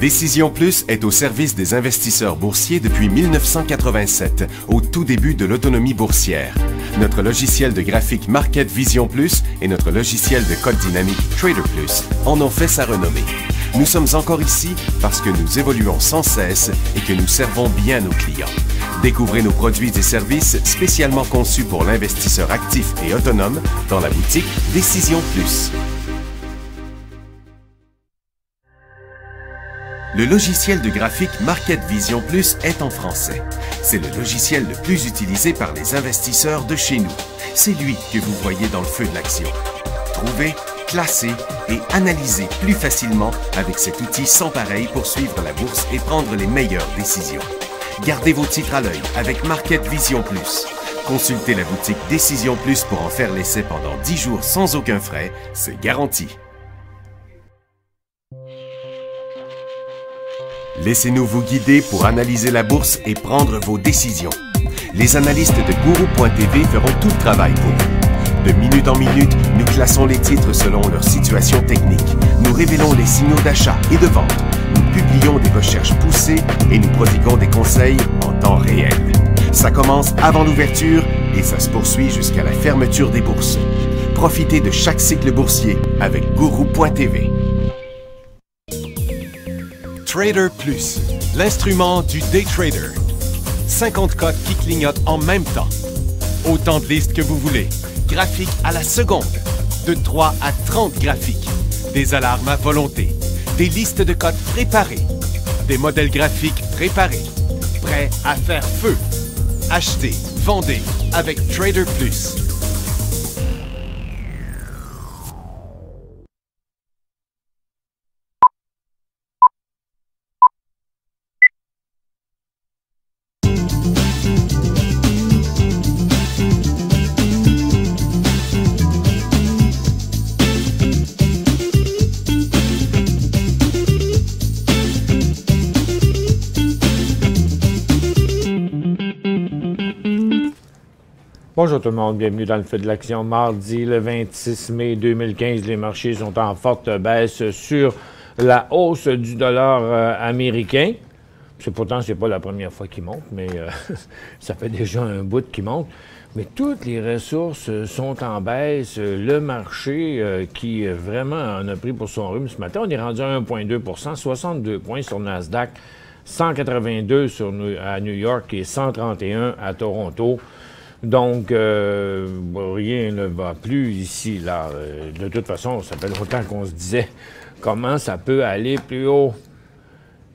Décision Plus est au service des investisseurs boursiers depuis 1987, au tout début de l'autonomie boursière. Notre logiciel de graphique Market Vision Plus et notre logiciel de code dynamique Trader Plus en ont fait sa renommée. Nous sommes encore ici parce que nous évoluons sans cesse et que nous servons bien nos clients. Découvrez nos produits et services spécialement conçus pour l'investisseur actif et autonome dans la boutique Décision Plus. Le logiciel de graphique Market Vision Plus est en français. C'est le logiciel le plus utilisé par les investisseurs de chez nous. C'est lui que vous voyez dans le feu de l'action. Trouvez, classer et analyser plus facilement avec cet outil sans pareil pour suivre la bourse et prendre les meilleures décisions. Gardez vos titres à l'œil avec Market Vision Plus. Consultez la boutique Décision Plus pour en faire l'essai pendant 10 jours sans aucun frais, c'est garanti. Laissez-nous vous guider pour analyser la bourse et prendre vos décisions. Les analystes de Guru.tv feront tout le travail pour vous. De minute en minute, nous classons les titres selon leur situation technique. Nous révélons les signaux d'achat et de vente. Nous publions des recherches poussées et nous prodiguons des conseils en temps réel. Ça commence avant l'ouverture et ça se poursuit jusqu'à la fermeture des bourses. Profitez de chaque cycle boursier avec Guru.tv. Trader Plus, l'instrument du day trader. 50 cotes qui clignotent en même temps. Autant de listes que vous voulez. Graphiques à la seconde. De 3 à 30 graphiques. Des alarmes à volonté. Des listes de cotes préparées. Des modèles graphiques préparés. Prêts à faire feu. Achetez, vendez avec Trader Plus. Bonjour tout le monde, bienvenue dans le feu de l'action. Mardi le 26 mai 2015, les marchés sont en forte baisse sur la hausse du dollar américain. Pourtant, c'est pas la première fois qu'il monte, mais ça fait déjà un bout qu'il monte. Mais toutes les ressources sont en baisse. Le marché qui vraiment en a pris pour son rhume ce matin, on est rendu à 1,2 62 points sur Nasdaq, 182 à New York et 131 à Toronto. Donc, rien ne va plus ici, là. De toute façon, ça fait longtemps qu'on se disait comment ça peut aller plus haut.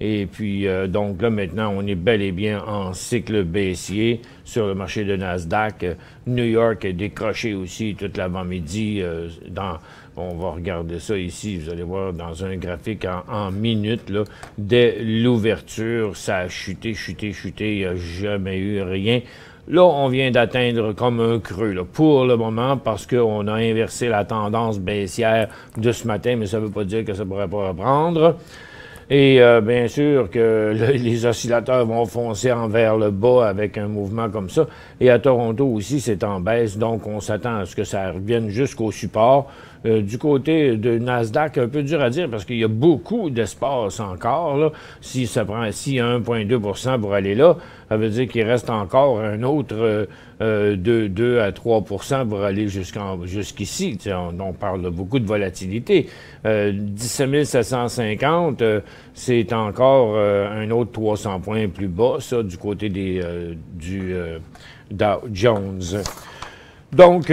Et puis, donc là, maintenant, on est bel et bien en cycle baissier sur le marché de Nasdaq. New York est décroché aussi tout l'avant-midi. On va regarder ça ici, vous allez voir dans un graphique en minutes, là. Dès l'ouverture, ça a chuté, il n'y a jamais eu rien. Là, on vient d'atteindre comme un creux, là, pour le moment, parce qu'on a inversé la tendance baissière de ce matin, mais ça ne veut pas dire que ça ne pourrait pas reprendre. Et bien sûr que les oscillateurs vont foncer envers le bas avec un mouvement comme ça. Et à Toronto aussi, c'est en baisse, donc on s'attend à ce que ça revienne jusqu'au support. Du côté de Nasdaq, un peu dur à dire parce qu'il y a beaucoup d'espace encore. Là. Si y a 1,2 pour aller là, ça veut dire qu'il reste encore un autre 2 à 3 pour aller jusqu'ici. On parle de beaucoup de volatilité. 17 750, c'est encore un autre 300 points plus bas, ça, du côté du Dow Jones. Donc,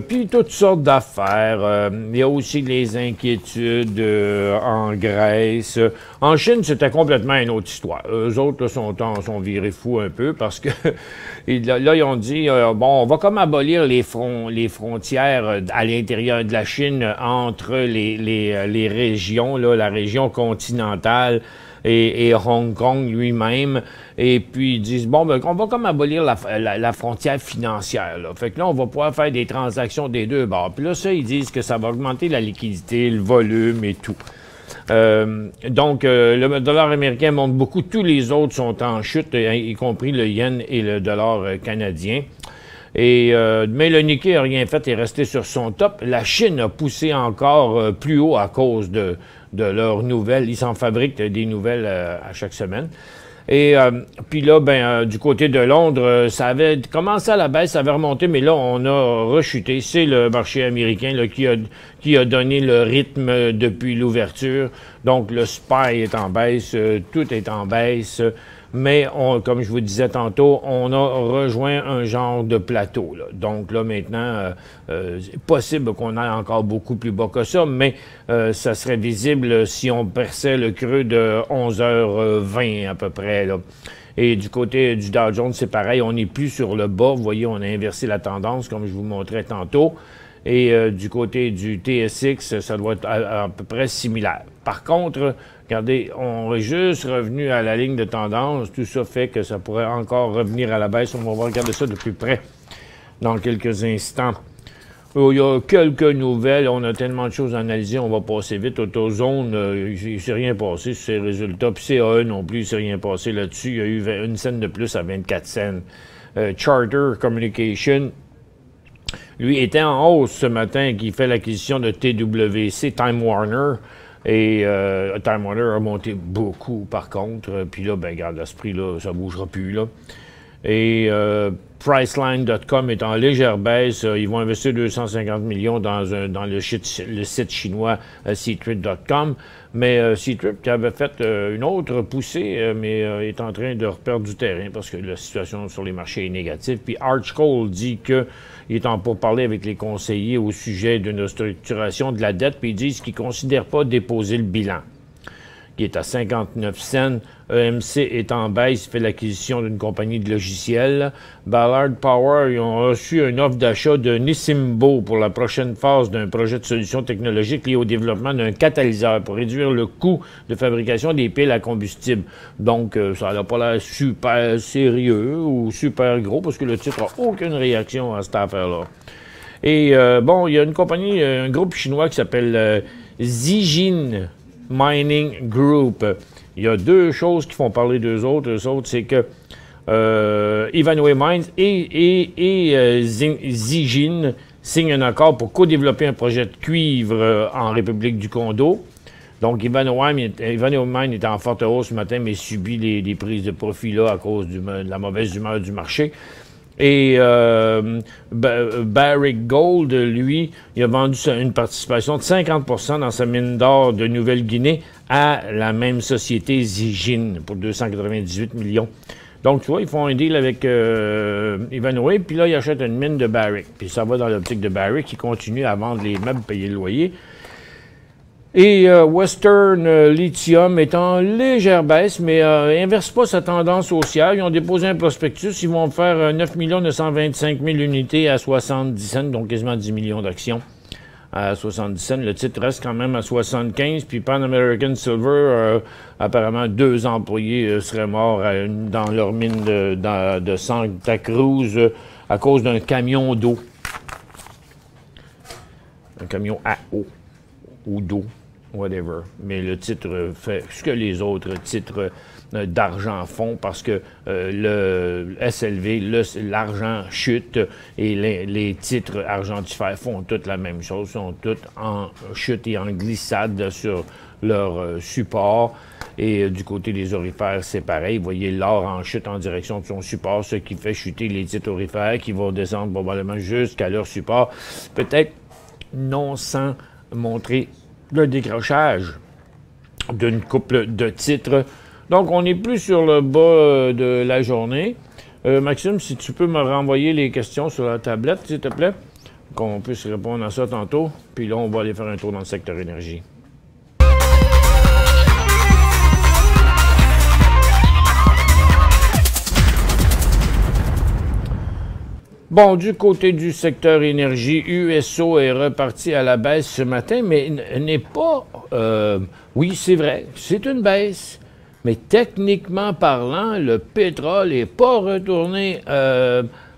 puis toutes sortes d'affaires. Il y a aussi les inquiétudes en Grèce. En Chine, c'était complètement une autre histoire. Eux autres là, sont virés fous un peu parce que là, ils ont dit, bon, on va comme abolir les frontières à l'intérieur de la Chine entre les régions, là, la région continentale et Hong Kong lui-même. Et puis, ils disent, bon, ben, on va comme abolir la frontière financière, là. Fait que là, on va pouvoir faire des transactions des deux bords. Puis là, ça, ils disent que ça va augmenter la liquidité, le volume et tout. Donc, le dollar américain monte beaucoup. Tous les autres sont en chute, y compris le yen et le dollar canadien. Mais le Nikkei n'a rien fait, est resté sur son top. La Chine a poussé encore plus haut à cause de leurs nouvelles. Ils s'en fabriquent des nouvelles à chaque semaine. Et puis là, du côté de Londres, ça avait commencé à la baisse, ça avait remonté, mais là, on a rechuté. C'est le marché américain là, qui a donné le rythme depuis l'ouverture. Donc, le SPY est en baisse, tout est en baisse. Mais, comme je vous disais tantôt, on a rejoint un genre de plateau. Là. Donc là, maintenant, c'est possible qu'on aille encore beaucoup plus bas que ça, mais ça serait visible si on perçait le creux de 11h20 à peu près. Là. Et du côté du Dow Jones, c'est pareil, on n'est plus sur le bas. Vous voyez, on a inversé la tendance, comme je vous montrais tantôt. Et du côté du TSX, ça doit être à peu près similaire. Par contre, regardez, on est juste revenu à la ligne de tendance. Tout ça fait que ça pourrait encore revenir à la baisse. On va regarder ça de plus près dans quelques instants. Il y a quelques nouvelles. On a tellement de choses à analyser. On va passer vite. AutoZone, il ne s'est rien passé sur ses résultats. Puis CAE non plus, il ne s'est rien passé là-dessus. Il y a eu une cent de plus à 24 cents. Charter Communication, lui, était en hausse ce matin, qui fait l'acquisition de TWC, Time Warner. Et Time Warner a monté beaucoup, par contre. Puis là, regarde, à ce prix-là, ça ne bougera plus, là. Et Priceline.com est en légère baisse. Ils vont investir 250 millions dans le site chinois Ctrip.com. Mais Ctrip, qui avait fait une autre poussée, mais est en train de reperdre du terrain parce que la situation sur les marchés est négative. Puis Arch Cole dit qu'il est en pourparlers avec les conseillers au sujet d'une restructuration de la dette, puis ils disent qu'ils ne considèrent pas déposer le bilan, qui est à 59 cents. EMC est en baisse, fait l'acquisition d'une compagnie de logiciels. Ballard Power, ils ont reçu une offre d'achat de Nissimbo pour la prochaine phase d'un projet de solution technologique lié au développement d'un catalyseur pour réduire le coût de fabrication des piles à combustible. Donc, ça n'a pas l'air super sérieux ou super gros parce que le titre n'a aucune réaction à cette affaire-là. Et il y a une compagnie, un groupe chinois qui s'appelle Zijin Mining Group. Il y a deux choses qui font parler d'eux autres. Eux autres, c'est que Ivanhoe Mines et Zijin signent un accord pour co-développer un projet de cuivre en République du Congo. Donc, Ivanhoe Mines est en forte hausse ce matin, mais subit des prises de profit là à cause de la mauvaise humeur du marché. Et Barrick Gold, lui, il a vendu une participation de 50 % dans sa mine d'or de Nouvelle-Guinée à la même société Zijin pour 298 millions. Donc, tu vois, ils font un deal avec Ivanhoe, puis là, ils achètent une mine de Barrick. Puis ça va dans l'optique de Barrick, qui continue à vendre les meubles, payer le loyer. Et Western Lithium est en légère baisse, mais inverse pas sa tendance haussière. Ils ont déposé un prospectus. Ils vont faire 9 925 000 unités à 70 cents, donc quasiment 10 millions d'actions à 70 cents. Le titre reste quand même à 75. Puis Pan American Silver, apparemment 2 employés seraient morts dans leur mine de Santa Cruz à cause d'un camion d'eau. Un camion à eau ou d'eau. Whatever. Mais le titre fait ce que les autres titres d'argent font parce que le SLV, l'argent chute et les titres argentifères font toutes la même chose, sont toutes en chute et en glissade sur leur support. Et du côté des orifères, c'est pareil. Vous voyez l'or en chute en direction de son support, ce qui fait chuter les titres orifères qui vont descendre probablement jusqu'à leur support. Peut-être non sans montrer le décrochage d'une couple de titres. Donc, on n'est plus sur le bas de la journée. Maxime, si tu peux me renvoyer les questions sur la tablette, s'il te plaît, qu'on puisse répondre à ça tantôt. Puis là, on va aller faire un tour dans le secteur énergie. Bon, du côté du secteur énergie, USO est reparti à la baisse ce matin, mais n'est pas... oui, c'est vrai, c'est une baisse, mais techniquement parlant, le pétrole n'est pas retourné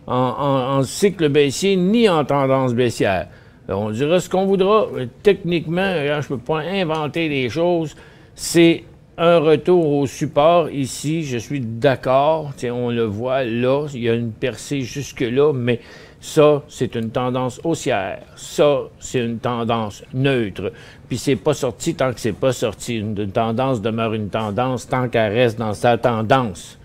en cycle baissier ni en tendance baissière. On dira ce qu'on voudra. Techniquement, je ne peux pas inventer des choses, c'est un retour au support ici, je suis d'accord. On le voit là, il y a une percée jusque-là, mais ça, c'est une tendance haussière. Ça, c'est une tendance neutre. Puis c'est pas sorti tant que c'est pas sorti. Une tendance demeure une tendance tant qu'elle reste dans sa tendance.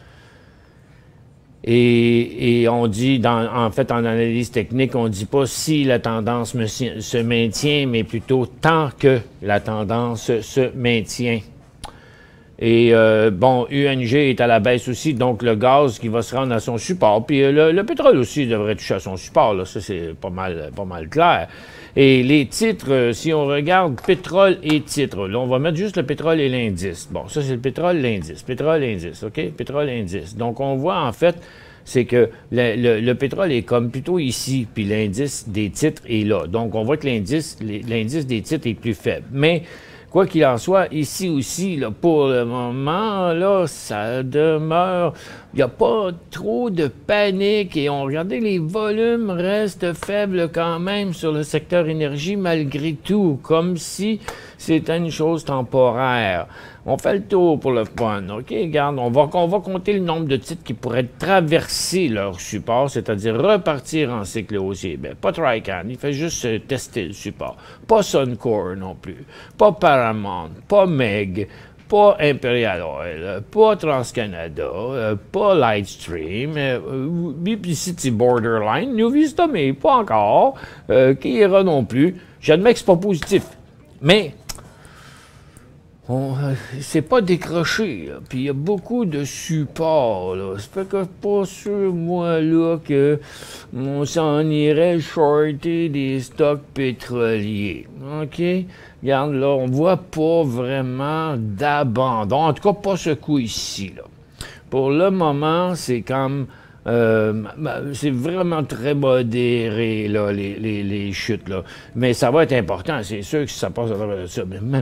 Et on dit, en fait, en analyse technique, on ne dit pas si la tendance se maintient, mais plutôt tant que la tendance se maintient. Et bon, UNG est à la baisse aussi, donc le gaz qui va se rendre à son support. Puis le pétrole aussi devrait toucher à son support, là. Ça, c'est pas mal clair. Et les titres, si on regarde pétrole et titres, là, on va mettre juste le pétrole et l'indice. Bon, ça, c'est le pétrole, l'indice. Pétrole, indice, OK? Pétrole, indice. Donc, on voit, en fait, c'est que le pétrole est comme plutôt ici, puis l'indice des titres est là. Donc, on voit que l'indice des titres est plus faible. Mais, quoi qu'il en soit, ici aussi, là, pour le moment, là, ça demeure. Il n'y a pas trop de panique et on regardait les volumes restent faibles quand même sur le secteur énergie malgré tout, comme si c'était une chose temporaire. On fait le tour pour le fun, OK? Regarde, on va compter le nombre de titres qui pourraient traverser leur support, c'est-à-dire repartir en cycle haussier. Bien, pas Trican, il fait juste tester le support. Pas Suncor non plus. Pas Paramount, pas MEG, pas Imperial Oil, pas TransCanada, pas Lightstream, Biplicity Borderline, New Vista, mais pas encore, Keyera non plus. J'admets que c'est pas positif, mais c'est pas décroché, là. Puis il y a beaucoup de supports, là. Ça fait que pas sûr, moi, là, que on s'en irait shorter des stocks pétroliers. OK? Regarde, là, on voit pas vraiment d'abandon. En tout cas, pas ce coup ici, là. Pour le moment, c'est comme... c'est vraiment très modéré, là, les chutes, là. Mais ça va être important, c'est sûr que ça passe à travers ça. Mais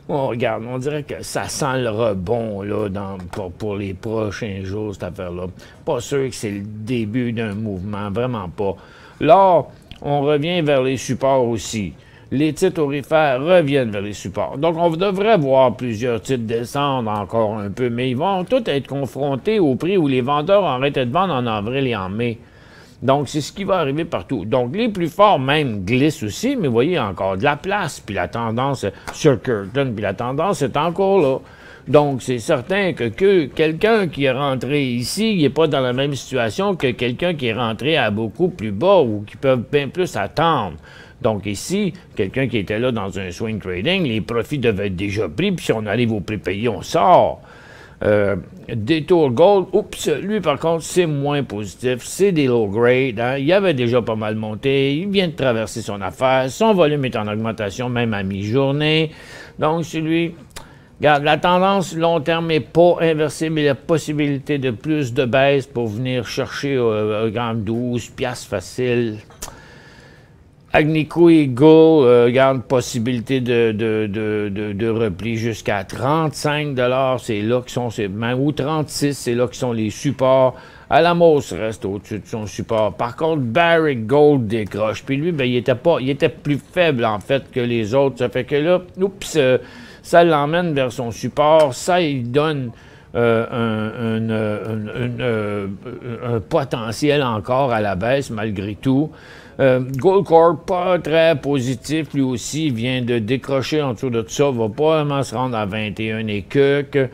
on regarde, on dirait que ça sent le rebond, là, pour les prochains jours, cette affaire-là. Pas sûr que c'est le début d'un mouvement, vraiment pas. Là, on revient vers les supports aussi. Les titres aurifères reviennent vers les supports. Donc, on devrait voir plusieurs titres descendre encore un peu, mais ils vont tous être confrontés au prix où les vendeurs arrêtent de vendre en avril et en mai. Donc, c'est ce qui va arriver partout. Donc, les plus forts même glissent aussi, mais vous voyez, encore de la place, puis la tendance sur Curtin, puis la tendance est encore là. Donc, c'est certain que quelqu'un qui est rentré ici, il n'est pas dans la même situation que quelqu'un qui est rentré à beaucoup plus bas ou qui peut bien plus attendre. Donc ici, quelqu'un qui était là dans un swing trading, les profits devaient être déjà pris, puis si on arrive au prix payé, on sort. Détour Gold, oups, lui par contre, c'est moins positif, c'est des low grade, hein. Il avait déjà pas mal monté, il vient de traverser son affaire, son volume est en augmentation même à mi-journée. Donc celui, regarde, la tendance long terme n'est pas inversée, mais la possibilité de plus de baisse pour venir chercher 12 piastres facile. Agnico Eagle garde possibilité de repli jusqu'à 35 $, c'est là qu'ils sont, ou 36, c'est là qu'ils sont les supports. Alamos reste au-dessus de son support. Par contre, Barrick Gold décroche. Puis lui, ben, il était plus faible en fait que les autres. Ça fait que là, oups, ça l'emmène vers son support. Ça, il donne un potentiel encore à la baisse malgré tout. Goldcorp, pas très positif, lui aussi, vient de décrocher en dessous de tout ça, va pas vraiment se rendre à 21 et quelques.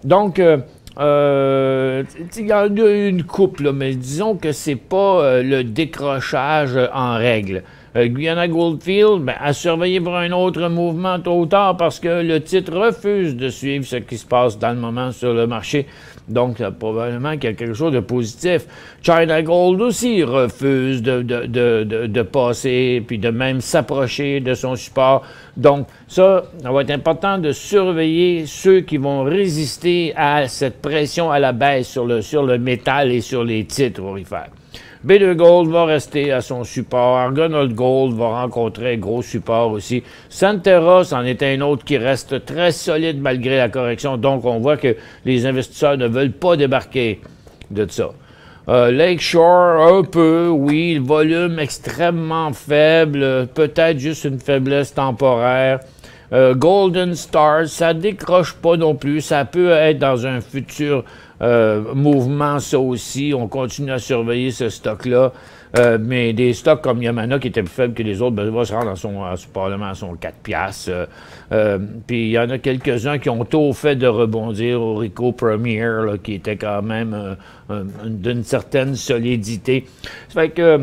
Donc, il y a une coupe, là, mais disons que c'est pas le décrochage en règle. Guyana Goldfield, ben, à surveiller pour un autre mouvement tôt ou tard parce que le titre refuse de suivre ce qui se passe dans le moment sur le marché. Donc, probablement qu'il y a quelque chose de positif. China Gold aussi refuse de passer puis de même s'approcher de son support. Donc, ça va être important de surveiller ceux qui vont résister à cette pression à la baisse sur le métal et sur les titres aurifères. B2 Gold va rester à son support. Argonaut Gold va rencontrer gros support aussi. Centerra, c'en est un autre qui reste très solide malgré la correction. Donc, on voit que les investisseurs ne veulent pas débarquer de ça. Lakeshore, un peu, oui. Le volume extrêmement faible. Peut-être juste une faiblesse temporaire. Golden Star, ça décroche pas non plus. Ça peut être dans un futur mouvement, ça aussi. On continue à surveiller ce stock-là. Mais des stocks comme Yamana, qui étaient plus faibles que les autres, ben, va se rendre probablement à son 4 piastres. Puis il y en a quelques-uns qui ont tôt fait de rebondir. Orico Premier, là, qui était quand même d'une certaine solidité. Ça fait que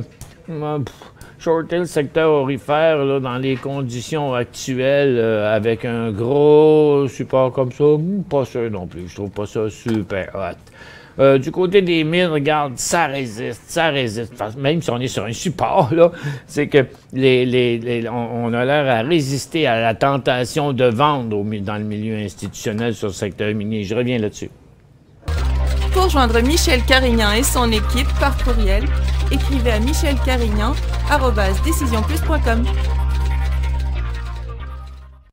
shorter le secteur aurifère là, dans les conditions actuelles, avec un gros support comme ça, pas sûr non plus. Je trouve pas ça super hot. Du côté des mines, regarde, ça résiste. Même si on est sur un support, là, c'est que on a l'air à résister à la tentation de vendre dans le milieu institutionnel sur le secteur minier. Je reviens là-dessus. Pour joindre Michel Carignan et son équipe par courriel, écrivez à michelcarignan@decisionplus.com.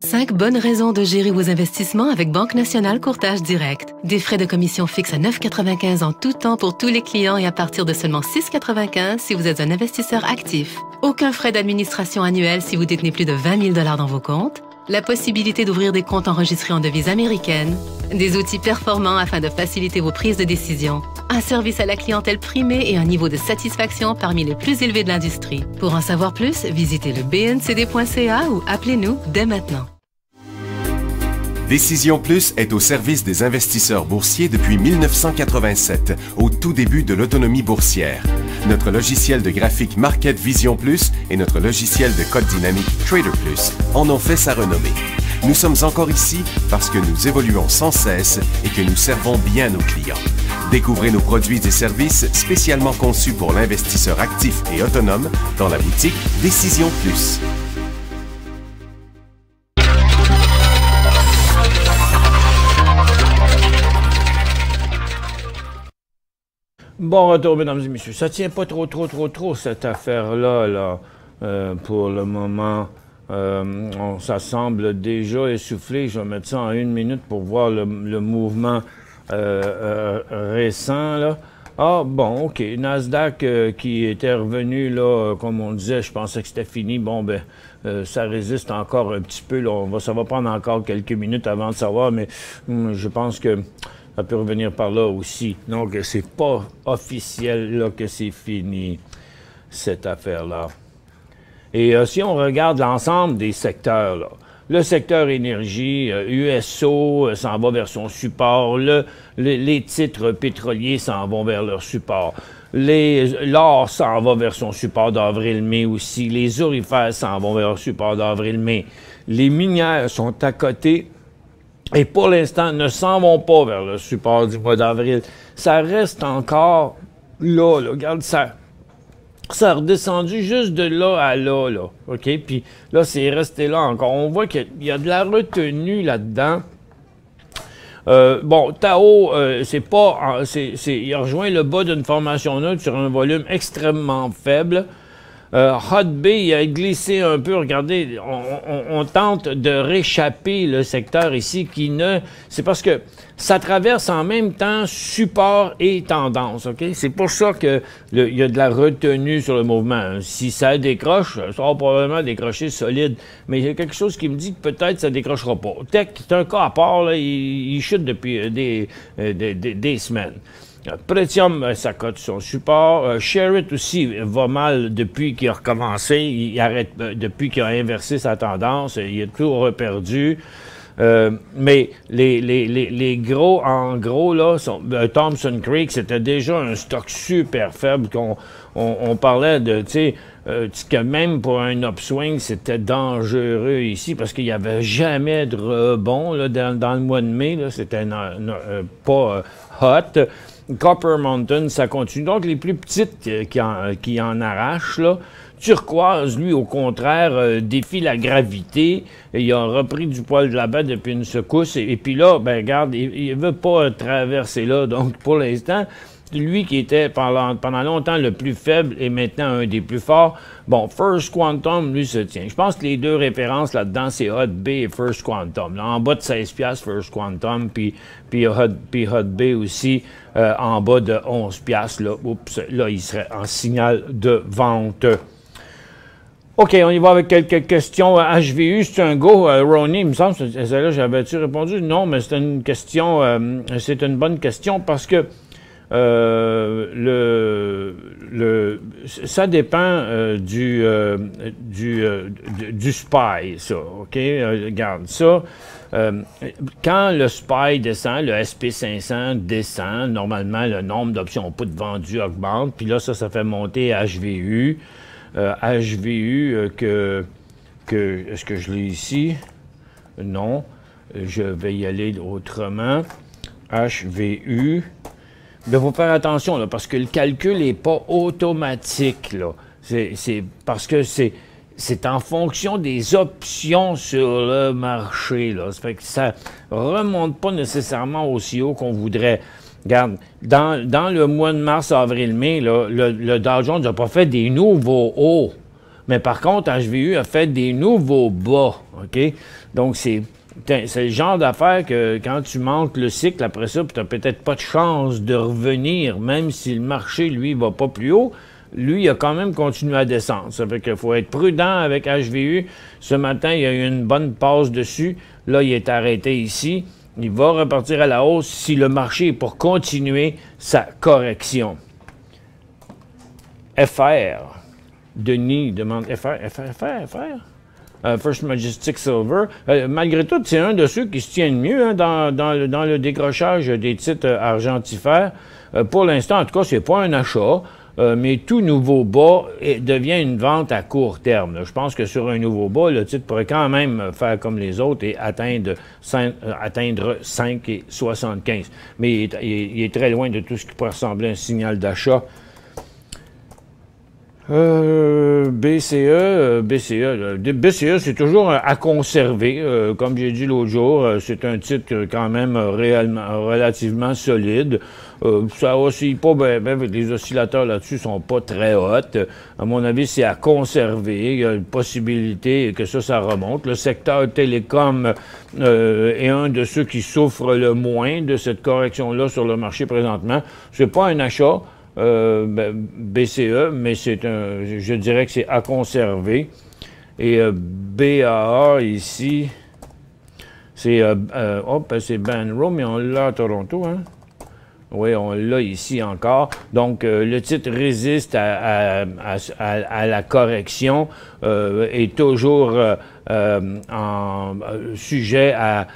5 bonnes raisons de gérer vos investissements avec Banque Nationale Courtage Direct. Des frais de commission fixes à 9,95 en tout temps pour tous les clients et à partir de seulement 6,95 si vous êtes un investisseur actif. Aucun frais d'administration annuel si vous détenez plus de 20 000 $ dans vos comptes. La possibilité d'ouvrir des comptes enregistrés en devise américaine. Des outils performants afin de faciliter vos prises de décision. Un service à la clientèle primé et un niveau de satisfaction parmi les plus élevés de l'industrie. Pour en savoir plus, visitez le bncd.ca ou appelez-nous dès maintenant. Décision Plus est au service des investisseurs boursiers depuis 1987, au tout début de l'autonomie boursière. Notre logiciel de graphique Market Vision Plus et notre logiciel de code dynamique Trader Plus en ont fait sa renommée. Nous sommes encore ici parce que nous évoluons sans cesse et que nous servons bien nos clients. Découvrez nos produits et services spécialement conçus pour l'investisseur actif et autonome dans la boutique Décision Plus. Bon retour, mesdames et messieurs. Ça tient pas trop, cette affaire-là, là, pour le moment. Ça semble déjà essoufflé. Je vais mettre ça en 1 minute pour voir le mouvement récent, là. Ah, bon, OK. Nasdaq qui était revenu, là, comme on disait, je pensais que c'était fini. Bon, ben, ça résiste encore un petit peu, là. Ça va prendre encore quelques minutes avant de savoir, mais je pense que ça peut revenir par là aussi. Donc, c'est pas officiel là, que c'est fini, cette affaire-là. Et si on regarde l'ensemble des secteurs, là, le secteur énergie, USO s'en va vers son support, les titres pétroliers s'en vont vers leur support. L'or s'en va vers son support d'avril-mai aussi. Les aurifères s'en vont vers leur support d'avril-mai. Les minières sont à côté. Et pour l'instant, ne s'en vont pas vers le support du mois d'avril. Ça reste encore là. Regarde, ça a redescendu juste de là à là, OK? Puis là, c'est resté là encore. On voit qu'il y a de la retenue là-dedans. Bon, Tao, il a rejoint le bas d'une formation neutre sur un volume extrêmement faible. Hot Bay, il a glissé un peu. Regardez, on tente de réchapper le secteur ici c'est parce que ça traverse en même temps support et tendance, OK? C'est pour ça que il y a de la retenue sur le mouvement. Si ça décroche, ça va probablement décrocher solide. Mais il y a quelque chose qui me dit que peut-être ça décrochera pas. Tech, c'est un cas à part, là, il chute depuis des semaines. Pretium, ça cote son support. Sherritt aussi va mal depuis qu'il a recommencé. Il arrête depuis qu'il a inversé sa tendance. Il a tout reperdu. Mais les gros, en gros, là, Thompson Creek, c'était déjà un stock super faible on parlait de, tu sais, que même pour un upswing, c'était dangereux ici parce qu'il n'y avait jamais de rebond là, dans le mois de mai. C'était pas hot. Copper Mountain, ça continue. Donc, les plus petites qui en arrachent, là. Turquoise, lui, au contraire, défie la gravité. Il a repris du poil de la bête depuis une secousse. Et puis là, ben regarde, il veut pas traverser là. Donc, pour l'instant, lui qui était pendant longtemps le plus faible est maintenant un des plus forts. Bon, First Quantum, lui, se tient. Je pense que les deux références là-dedans, c'est Hot Bay et First Quantum. Là, en bas de 16$, First Quantum, puis Hot Bay aussi, en bas de 11$. Là, oups, là, il serait en signal de vente. OK, on y va avec quelques questions. HVU, c'est un go. Ronnie, il me semble, celle-là, j'avais-tu répondu? Non, mais c'est une question, c'est une bonne question parce que ça dépend du SPY, ça, OK? Regarde, ça, quand le SPY descend, le SP500 descend, normalement, le nombre d'options poutres vendues augmente, puis là, ça fait monter HVU. HVU est-ce que je l'ai ici? Non. Je vais y aller autrement. HVU. Il faut faire attention, là, parce que le calcul n'est pas automatique, là. C'est parce que c'est en fonction des options sur le marché, là. Ça fait que ça remonte pas nécessairement aussi haut qu'on voudrait. Regarde, dans le mois de mars, avril, mai, là, le Dow Jones n'a pas fait des nouveaux hauts. Mais par contre, HVU a fait des nouveaux bas. OK? Donc, c'est le genre d'affaire que quand tu manques le cycle après ça, tu n'as peut-être pas de chance de revenir, même si le marché, lui, va pas plus haut. Lui, il a quand même continué à descendre. Ça fait qu'il faut être prudent avec HVU. Ce matin, il y a eu une bonne passe dessus. Là, il est arrêté ici. Il va repartir à la hausse si le marché est pour continuer sa correction. FR. Denis demande FR. First Majestic Silver. Malgré tout, c'est un de ceux qui se tiennent mieux hein, dans le décrochage des titres argentifères. Pour l'instant, en tout cas, c'est pas un achat. Mais tout nouveau bas devient une vente à court terme. Là. Je pense que sur un nouveau bas, le titre pourrait quand même faire comme les autres et atteindre 5,75. Mais il est très loin de tout ce qui pourrait ressembler à un signal d'achat. BCE, c'est toujours à conserver. Comme j'ai dit l'autre jour, c'est un titre quand même relativement solide. Ça oscille pas bien, les oscillateurs là-dessus sont pas très hautes. À mon avis, c'est à conserver. Il y a une possibilité que ça remonte. Le secteur télécom est un de ceux qui souffrent le moins de cette correction-là sur le marché présentement. C'est pas un achat. BCE, mais je dirais que c'est à conserver. Et BAA ici, c'est Banro, mais on l'a à Toronto, hein? Oui, on l'a ici encore. Donc, le titre résiste à la correction, est toujours sujet à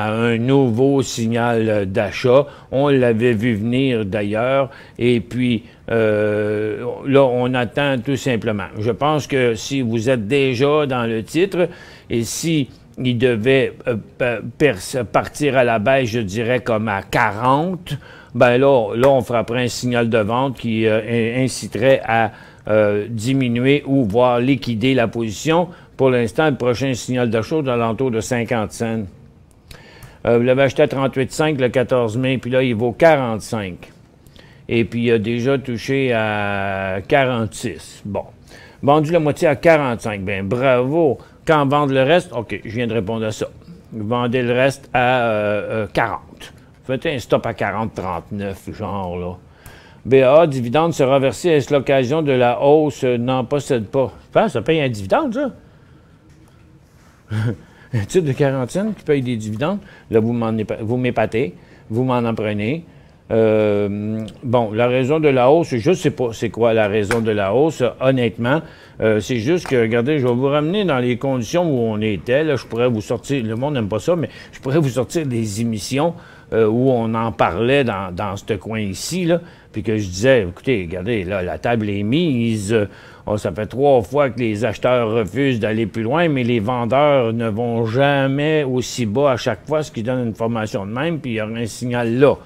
un nouveau signal d'achat. On l'avait vu venir d'ailleurs. Et puis, là, on attend tout simplement. Je pense que si vous êtes déjà dans le titre et si il devait partir à la baisse, je dirais, comme à 40. Ben là, on frapperait un signal de vente qui inciterait à diminuer ou voire liquider la position. Pour l'instant, le prochain signal d'achat est à l'entour de 50 cents. Vous l'avez acheté à 38,5 le 14 mai, puis là, il vaut 45. Et puis, il a déjà touché à 46. Bon. Vendu la moitié à 45. Bien, bravo. Quand vendre le reste, OK, je viens de répondre à ça. Vendez le reste à 40. Faites un stop à 40,39, genre, là. BA, dividende sera versé. Est-ce l'occasion de la hausse? N'en possède pas. Ça paye un dividende, ça? Un titre de 40 cents qui paye des dividendes. Là, vous m'épatez. Vous m'en en prenez. Bon, la raison de la hausse, je ne sais pas c'est quoi la raison de la hausse, honnêtement. C'est juste que, regardez, je vais vous ramener dans les conditions où on était. Là, je pourrais vous sortir, le monde n'aime pas ça, mais je pourrais vous sortir des émissions où on en parlait dans ce coin ici, là, puis que je disais, écoutez, regardez, là, la table est mise. Ça fait 3 fois que les acheteurs refusent d'aller plus loin, mais les vendeurs ne vont jamais aussi bas à chaque fois, ce qui donne une formation de même, puis il y aura un signal là.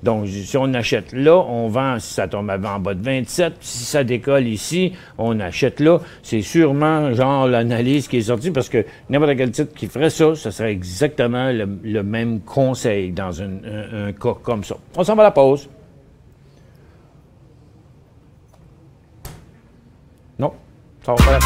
Donc, si on achète là, on vend si ça tombe en bas de 27. Si ça décolle ici, on achète là. C'est sûrement, genre, l'analyse qui est sortie, parce que n'importe quel titre qui ferait ça, ça serait exactement le même conseil dans un cas comme ça. On s'en va à la pause. Non, ça va pas la pause.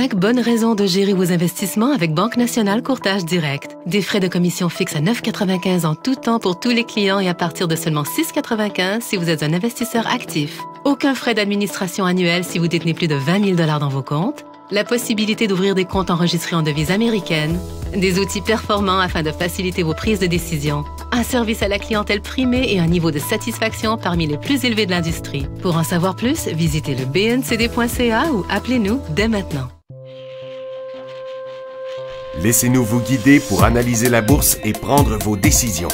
5 bonnes raisons de gérer vos investissements avec Banque Nationale Courtage Direct. Des frais de commission fixes à 9,95 en tout temps pour tous les clients et à partir de seulement 6,95 si vous êtes un investisseur actif. Aucun frais d'administration annuel si vous détenez plus de 20 000 $ dans vos comptes. La possibilité d'ouvrir des comptes enregistrés en devise américaine. Des outils performants afin de faciliter vos prises de décision. Un service à la clientèle primé et un niveau de satisfaction parmi les plus élevés de l'industrie. Pour en savoir plus, visitez le bncd.ca ou appelez-nous dès maintenant. Laissez-nous vous guider pour analyser la bourse et prendre vos décisions.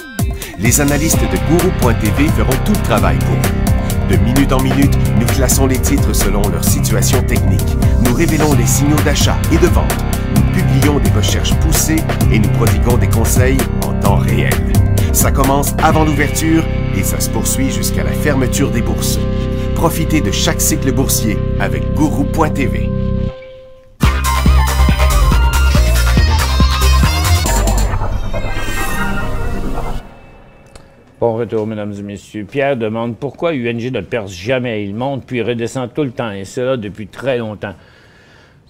Les analystes de Guru.tv feront tout le travail pour vous. De minute en minute, nous classons les titres selon leur situation technique. Nous révélons les signaux d'achat et de vente. Nous publions des recherches poussées et nous prodiguons des conseils en temps réel. Ça commence avant l'ouverture et ça se poursuit jusqu'à la fermeture des bourses. Profitez de chaque cycle boursier avec Guru.tv. Bon retour, mesdames et messieurs. Pierre demande pourquoi UNG ne perce jamais. Il monte puis redescend tout le temps, et cela depuis très longtemps.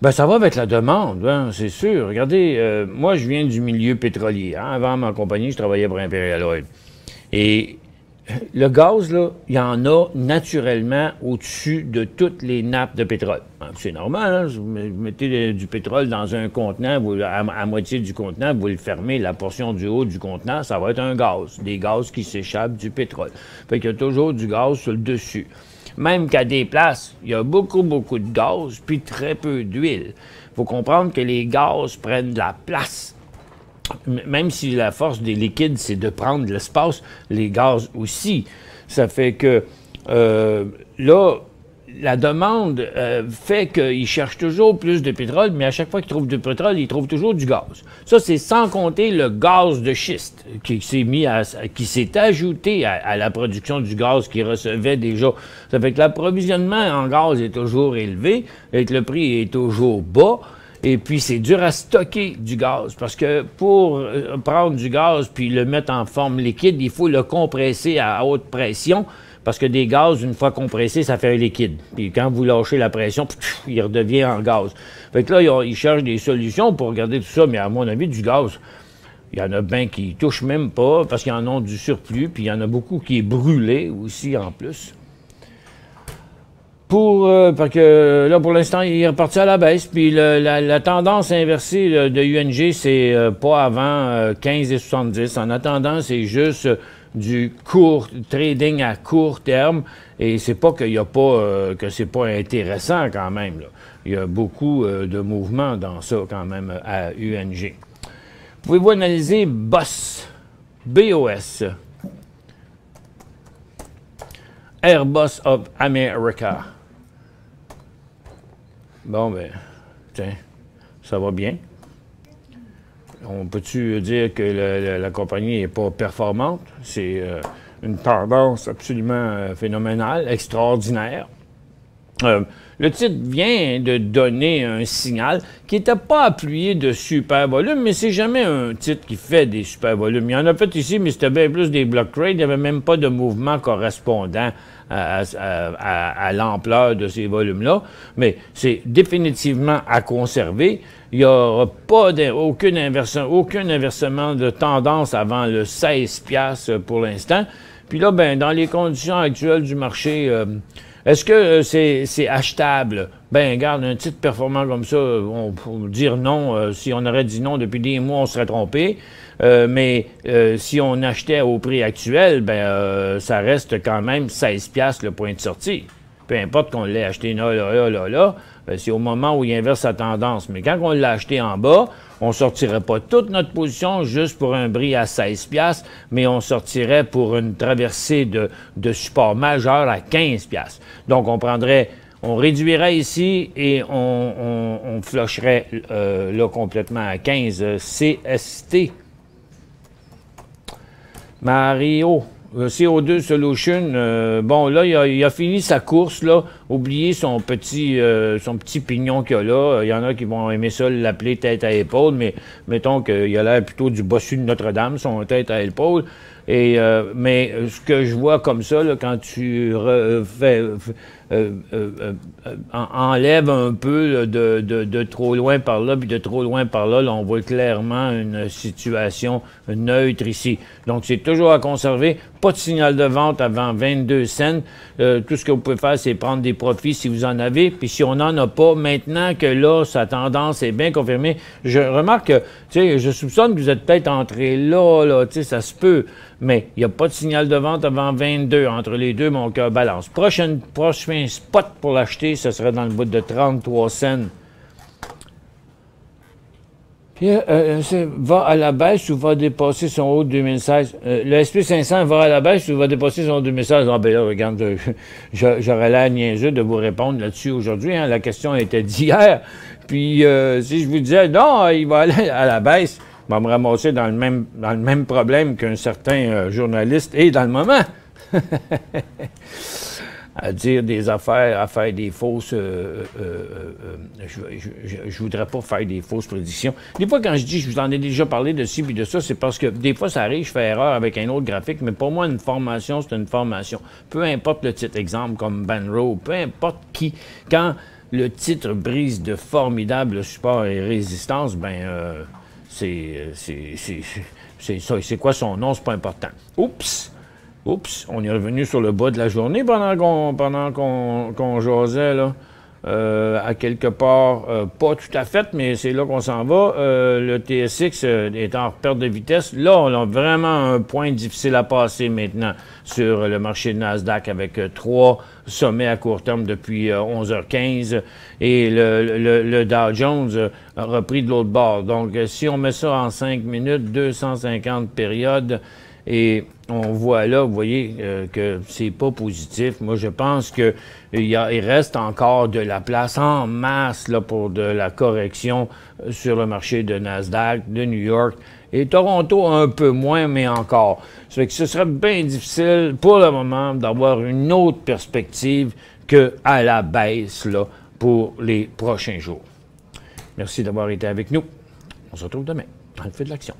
Ben, ça va avec la demande, hein, c'est sûr. Regardez, moi, je viens du milieu pétrolier. Hein. Avant ma compagnie, je travaillais pour Imperial Oil. Et le gaz, là, il y en a naturellement au-dessus de toutes les nappes de pétrole. C'est normal, hein? Vous mettez du pétrole dans un contenant, à moitié du contenant, vous le fermez, la portion du haut du contenant, ça va être un gaz, des gaz qui s'échappent du pétrole. Fait qu'il y a toujours du gaz sur le dessus. Même qu'à des places, il y a beaucoup de gaz, puis très peu d'huile. Il faut comprendre que les gaz prennent de la place. Même si la force des liquides, c'est de prendre de l'espace, les gaz aussi. Ça fait que là, la demande fait qu'ils cherchent toujours plus de pétrole, mais à chaque fois qu'ils trouvent du pétrole, ils trouvent toujours du gaz. Ça, c'est sans compter le gaz de schiste qui s'est ajouté à la production du gaz qu'ils recevaient déjà. Ça fait que l'approvisionnement en gaz est toujours élevé et que le prix est toujours bas. Et puis, c'est dur à stocker du gaz parce que pour prendre du gaz puis le mettre en forme liquide, il faut le compresser à haute pression parce que des gaz, une fois compressés, ça fait un liquide. Puis quand vous lâchez la pression, il redevient en gaz. Fait que là, ils cherchent des solutions pour regarder tout ça, mais à mon avis, du gaz, il y en a bien qui touchent même pas parce qu'ils en ont du surplus, puis il y en a beaucoup qui est brûlé aussi en plus. Parce que là, pour l'instant, il est reparti à la baisse. Puis la tendance inversée de UNG, c'est pas avant 15,70. En attendant, c'est juste du trading à court terme. Et c'est pas qu'il y a pas que c'est pas intéressant quand même. Là. Il y a beaucoup de mouvements dans ça quand même à UNG. Pouvez-vous analyser BOS? BOS. Airbus of America. Bon, ben, tiens, ça va bien. On peut-tu dire que la compagnie n'est pas performante? C'est une tendance absolument phénoménale, extraordinaire. Le titre vient de donner un signal qui n'était pas appuyé de super volume, mais c'est jamais un titre qui fait des super volumes. Il y en a fait ici, mais c'était bien plus des block trades. Il n'y avait même pas de mouvement correspondant à l'ampleur de ces volumes-là. Mais c'est définitivement à conserver. Il n'y aura pas aucun inversement de tendance avant le 16$ pour l'instant. Puis là, ben, dans les conditions actuelles du marché, est-ce que c'est achetable? Ben, regarde, un titre performant comme ça, on peut dire non. Si on aurait dit non depuis des mois, on serait trompé. Mais si on achetait au prix actuel, ben, ça reste quand même 16$ le point de sortie. Peu importe qu'on l'ait acheté là, c'est au moment où il inverse sa tendance. Mais quand on l'a acheté en bas, on ne sortirait pas toute notre position juste pour un bris à 16$, mais on sortirait pour une traversée de support majeur à 15$. Donc, on réduirait ici et on flusherait là complètement à 15 CST. Mario, CO2 Solution, bon, là, il a fini sa course, là, oublié son petit pignon qu'il a là. Il y en a qui vont aimer ça l'appeler tête à épaule, mais mettons qu'il a l'air plutôt du bossu de Notre-Dame, son tête à épaule. Mais ce que je vois comme ça, là, quand tu enlève un peu là, de trop loin par là, puis de trop loin par là, on voit clairement une situation neutre ici. Donc, c'est toujours à conserver. Pas de signal de vente avant 22 cents. Tout ce que vous pouvez faire, c'est prendre des profits si vous en avez. Puis si on n'en a pas, maintenant que là, sa tendance est bien confirmée, je remarque que, tu sais, je soupçonne que vous êtes peut-être entré là, tu sais, ça se peut. Mais il n'y a pas de signal de vente avant 22. Entre les deux, mon cœur balance. Prochain spot pour l'acheter, ce serait dans le bout de 33 cents. Puis, va à la baisse ou va dépasser son haut de 2016? Le SP500 va à la baisse ou va dépasser son haut de 2016? Ah, ben là, regarde, j'aurais l'air niaiseux de vous répondre là-dessus aujourd'hui. Hein. La question était d'hier. Puis, si je vous disais, non, il va aller à la baisse, je vais me ramasser dans le même problème qu'un certain journaliste est dans le moment. À dire des affaires, à faire des fausses... je voudrais pas faire des fausses prédictions. Des fois, quand je dis, je vous en ai déjà parlé de ci puis de ça, c'est parce que des fois, ça arrive, je fais erreur avec un autre graphique, mais pour moi, une formation, c'est une formation. Peu importe le titre, exemple, comme Banro, peu importe qui, quand le titre brise de formidables supports et résistances, c'est ça. C'est quoi son nom? C'est pas important. Oups, on est revenu sur le bas de la journée pendant qu'on jasait, là. À quelque part, pas tout à fait, mais c'est là qu'on s'en va. Le TSX est en perte de vitesse. Là, on a vraiment un point difficile à passer maintenant sur le marché de Nasdaq avec 3 sommets à court terme depuis 11h15 et le Dow Jones a repris de l'autre bord. Donc, si on met ça en 5 minutes, 250 périodes, et on voit là, vous voyez, que c'est pas positif. Moi, je pense qu'il reste encore de la place en masse là, pour de la correction sur le marché de Nasdaq, de New York, et Toronto un peu moins, mais encore. Ça fait que ce serait bien difficile pour le moment d'avoir une autre perspective qu'à la baisse là, pour les prochains jours. Merci d'avoir été avec nous. On se retrouve demain dans le Fait de l'action.